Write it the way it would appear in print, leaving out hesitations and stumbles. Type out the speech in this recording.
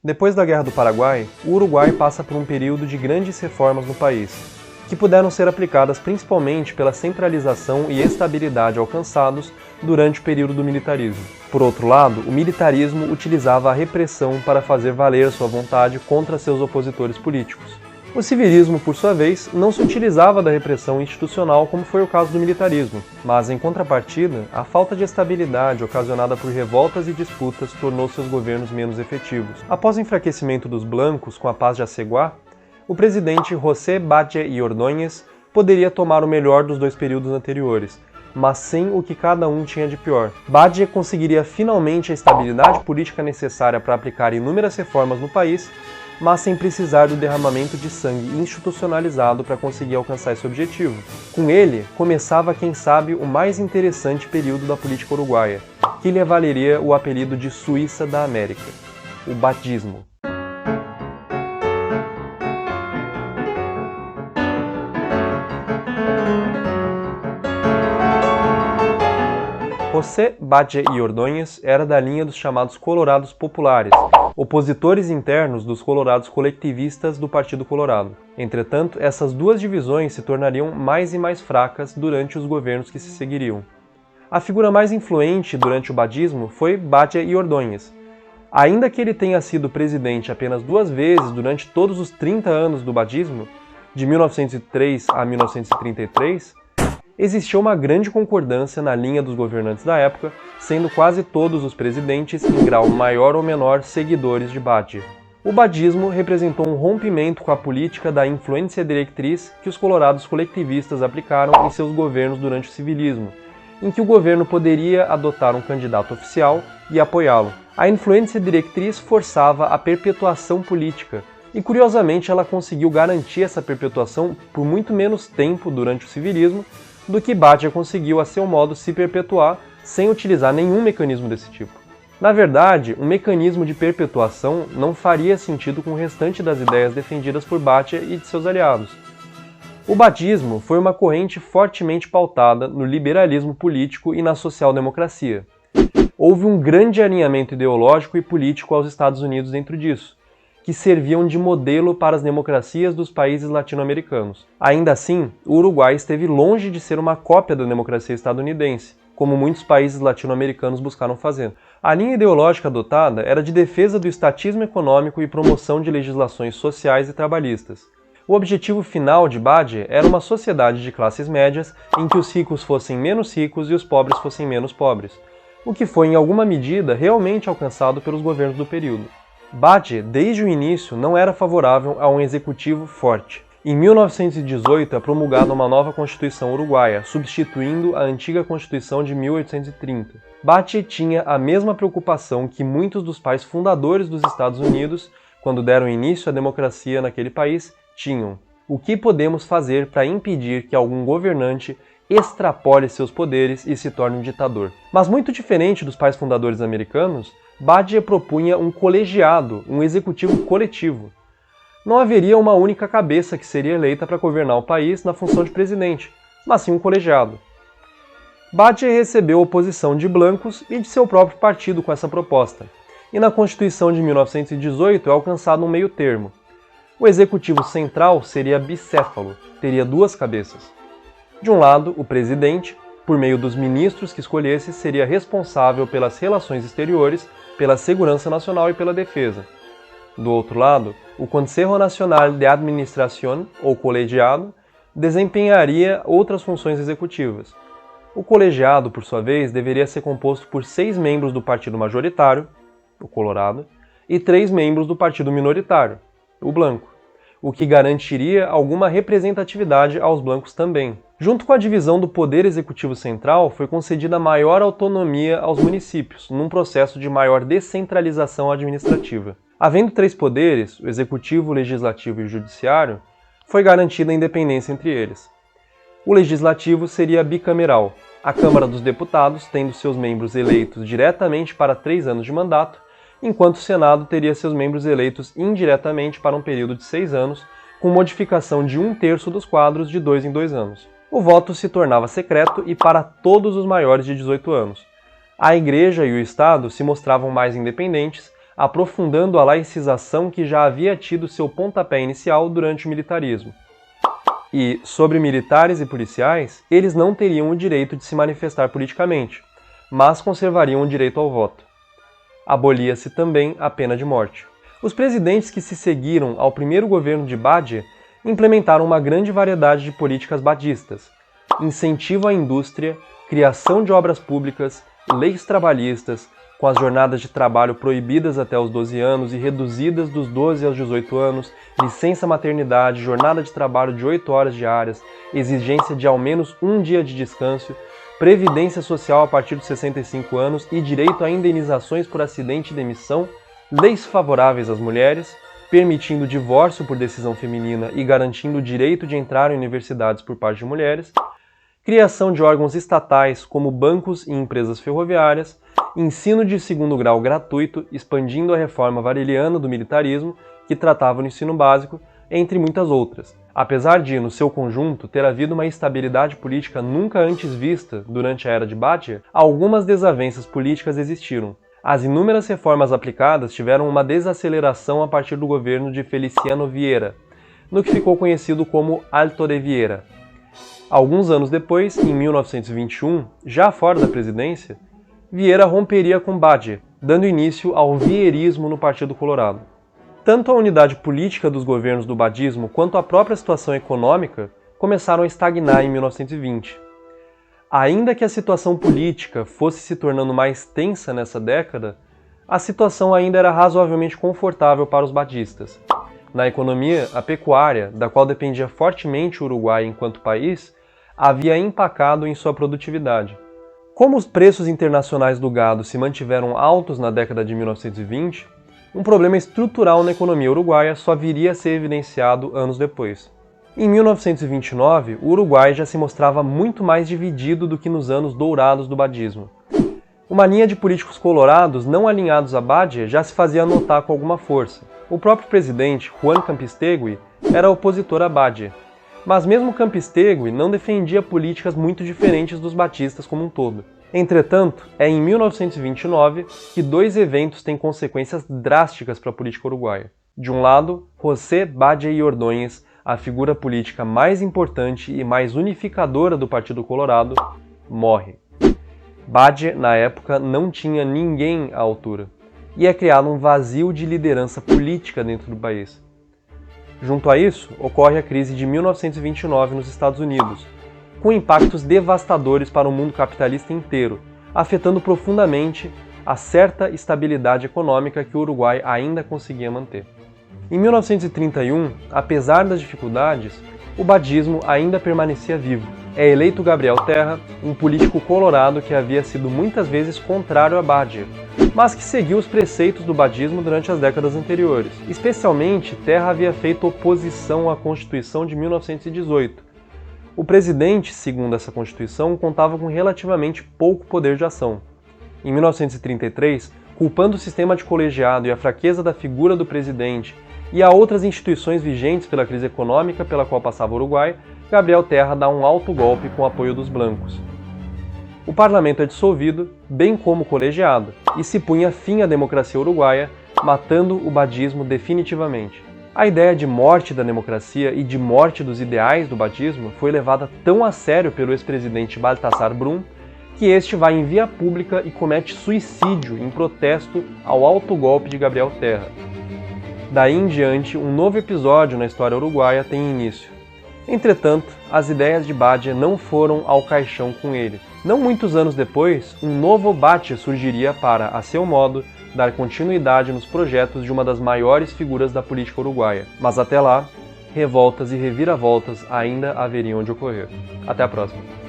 Depois da Guerra do Paraguai, o Uruguai passa por um período de grandes reformas no país, que puderam ser aplicadas principalmente pela centralização e estabilidade alcançados durante o período do militarismo. Por outro lado, o militarismo utilizava a repressão para fazer valer sua vontade contra seus opositores políticos. O civilismo, por sua vez, não se utilizava da repressão institucional como foi o caso do militarismo, mas, em contrapartida, a falta de estabilidade ocasionada por revoltas e disputas tornou seus governos menos efetivos. Após o enfraquecimento dos blancos com a Paz de Aceguá, o presidente José Batlle y Ordóñez poderia tomar o melhor dos dois períodos anteriores, mas sem o que cada um tinha de pior. Batlle conseguiria finalmente a estabilidade política necessária para aplicar inúmeras reformas no país, mas sem precisar do derramamento de sangue institucionalizado para conseguir alcançar esse objetivo. Com ele, começava, quem sabe, o mais interessante período da política uruguaia, que lhe valeria o apelido de Suíça da América, o batismo. José Batlle y Ordóñez era da linha dos chamados Colorados Populares, opositores internos dos Colorados coletivistas do Partido Colorado. Entretanto, essas duas divisões se tornariam mais e mais fracas durante os governos que se seguiriam. A figura mais influente durante o batismo foi Batlle y Ordóñez. Ainda que ele tenha sido presidente apenas 2 vezes durante todos os 30 anos do batismo, de 1903 a 1933, existia uma grande concordância na linha dos governantes da época, sendo quase todos os presidentes, em grau maior ou menor, seguidores de Batlle. O batismo representou um rompimento com a política da influência diretriz que os colorados coletivistas aplicaram em seus governos durante o civilismo, em que o governo poderia adotar um candidato oficial e apoiá-lo. A influência diretriz forçava a perpetuação política, e curiosamente ela conseguiu garantir essa perpetuação por muito menos tempo durante o civilismo do que Batlle conseguiu, a seu modo, se perpetuar sem utilizar nenhum mecanismo desse tipo. Na verdade, um mecanismo de perpetuação não faria sentido com o restante das ideias defendidas por Batlle e de seus aliados. O batismo foi uma corrente fortemente pautada no liberalismo político e na social-democracia. Houve um grande alinhamento ideológico e político aos Estados Unidos dentro disso, que serviam de modelo para as democracias dos países latino-americanos. Ainda assim, o Uruguai esteve longe de ser uma cópia da democracia estadunidense, como muitos países latino-americanos buscaram fazer. A linha ideológica adotada era de defesa do estatismo econômico e promoção de legislações sociais e trabalhistas. O objetivo final de Batlle era uma sociedade de classes médias em que os ricos fossem menos ricos e os pobres fossem menos pobres, o que foi, em alguma medida, realmente alcançado pelos governos do período. Batlle, desde o início, não era favorável a um executivo forte. Em 1918 é promulgada uma nova Constituição uruguaia, substituindo a antiga Constituição de 1830. Batlle tinha a mesma preocupação que muitos dos pais fundadores dos Estados Unidos, quando deram início à democracia naquele país, tinham. O que podemos fazer para impedir que algum governante extrapole seus poderes e se torne um ditador? Mas muito diferente dos pais fundadores americanos, Batlle propunha um colegiado, um executivo coletivo. Não haveria uma única cabeça que seria eleita para governar o país na função de presidente, mas sim um colegiado. Batlle recebeu oposição de blancos e de seu próprio partido com essa proposta, e na Constituição de 1918 é alcançado um meio termo. O executivo central seria bicéfalo, teria 2 cabeças. De um lado, o presidente, por meio dos ministros que escolhesse, seria responsável pelas relações exteriores, pela segurança nacional e pela defesa. Do outro lado, o Consejo Nacional de Administración, ou colegiado, desempenharia outras funções executivas. O colegiado, por sua vez, deveria ser composto por 6 membros do partido majoritário, o Colorado, e 3 membros do partido minoritário, o branco, o que garantiria alguma representatividade aos brancos também. Junto com a divisão do Poder Executivo Central, foi concedida maior autonomia aos municípios, num processo de maior descentralização administrativa. Havendo 3 poderes, o Executivo, o Legislativo e o Judiciário, foi garantida a independência entre eles. O Legislativo seria bicameral, a Câmara dos Deputados tendo seus membros eleitos diretamente para 3 anos de mandato, enquanto o Senado teria seus membros eleitos indiretamente para um período de 6 anos, com modificação de 1/3 dos quadros de 2 em 2 anos. O voto se tornava secreto e para todos os maiores de 18 anos. A Igreja e o Estado se mostravam mais independentes, aprofundando a laicização que já havia tido seu pontapé inicial durante o militarismo. E, sobre militares e policiais, eles não teriam o direito de se manifestar politicamente, mas conservariam o direito ao voto. Abolia-se também a pena de morte. Os presidentes que se seguiram ao primeiro governo de Badie implementaram uma grande variedade de políticas badistas: incentivo à indústria, criação de obras públicas, leis trabalhistas, com as jornadas de trabalho proibidas até os 12 anos e reduzidas dos 12 aos 18 anos, licença maternidade, jornada de trabalho de 8 horas diárias, exigência de ao menos um dia de descanso, previdência social a partir dos 65 anos e direito a indenizações por acidente e demissão, leis favoráveis às mulheres, permitindo divórcio por decisão feminina e garantindo o direito de entrar em universidades por parte de mulheres, criação de órgãos estatais como bancos e empresas ferroviárias, ensino de segundo grau gratuito, expandindo a reforma vareliana do militarismo, que tratava no ensino básico, entre muitas outras. Apesar de, no seu conjunto, ter havido uma estabilidade política nunca antes vista durante a era de Badie, algumas desavenças políticas existiram. As inúmeras reformas aplicadas tiveram uma desaceleração a partir do governo de Feliciano Vieira, no que ficou conhecido como Alto de Vieira. Alguns anos depois, em 1921, já fora da presidência, Vieira romperia com Badie, dando início ao vieirismo no Partido Colorado. Tanto a unidade política dos governos do badismo quanto a própria situação econômica começaram a estagnar em 1920. Ainda que a situação política fosse se tornando mais tensa nessa década, a situação ainda era razoavelmente confortável para os badistas. Na economia, a pecuária, da qual dependia fortemente o Uruguai enquanto país, havia empacado em sua produtividade. Como os preços internacionais do gado se mantiveram altos na década de 1920, um problema estrutural na economia uruguaia só viria a ser evidenciado anos depois. Em 1929, o Uruguai já se mostrava muito mais dividido do que nos anos dourados do badismo. Uma linha de políticos colorados não alinhados a Badie já se fazia notar com alguma força. O próprio presidente, Juan Campestegui, era opositor a Badie. Mas mesmo Campestegui não defendia políticas muito diferentes dos batistas como um todo. Entretanto, é em 1929 que dois eventos têm consequências drásticas para a política uruguaia. De um lado, José Badie y Ordóñez, a figura política mais importante e mais unificadora do Partido Colorado, morre. Badie, na época, não tinha ninguém à altura, e é criado um vazio de liderança política dentro do país. Junto a isso, ocorre a crise de 1929 nos Estados Unidos, com impactos devastadores para o mundo capitalista inteiro, afetando profundamente a certa estabilidade econômica que o Uruguai ainda conseguia manter. Em 1931, apesar das dificuldades, o badismo ainda permanecia vivo. É eleito Gabriel Terra, um político colorado que havia sido muitas vezes contrário a Badie, mas que seguiu os preceitos do badismo durante as décadas anteriores. Especialmente, Terra havia feito oposição à Constituição de 1918. O presidente, segundo essa Constituição, contava com relativamente pouco poder de ação. Em 1933, culpando o sistema de colegiado e a fraqueza da figura do presidente e a outras instituições vigentes pela crise econômica pela qual passava o Uruguai, Gabriel Terra dá um alto golpe com o apoio dos brancos. O parlamento é dissolvido, bem como o colegiado, e se punha fim à democracia uruguaia, matando o badismo definitivamente. A ideia de morte da democracia e de morte dos ideais do badismo foi levada tão a sério pelo ex-presidente Baltasar Brum que este vai em via pública e comete suicídio em protesto ao alto golpe de Gabriel Terra. Daí em diante, um novo episódio na história uruguaia tem início. Entretanto, as ideias de Badie não foram ao caixão com ele. Não muitos anos depois, um novo Badie surgiria para, a seu modo, dar continuidade nos projetos de uma das maiores figuras da política uruguaia. Mas até lá, revoltas e reviravoltas ainda haveriam de ocorrer. Até a próxima!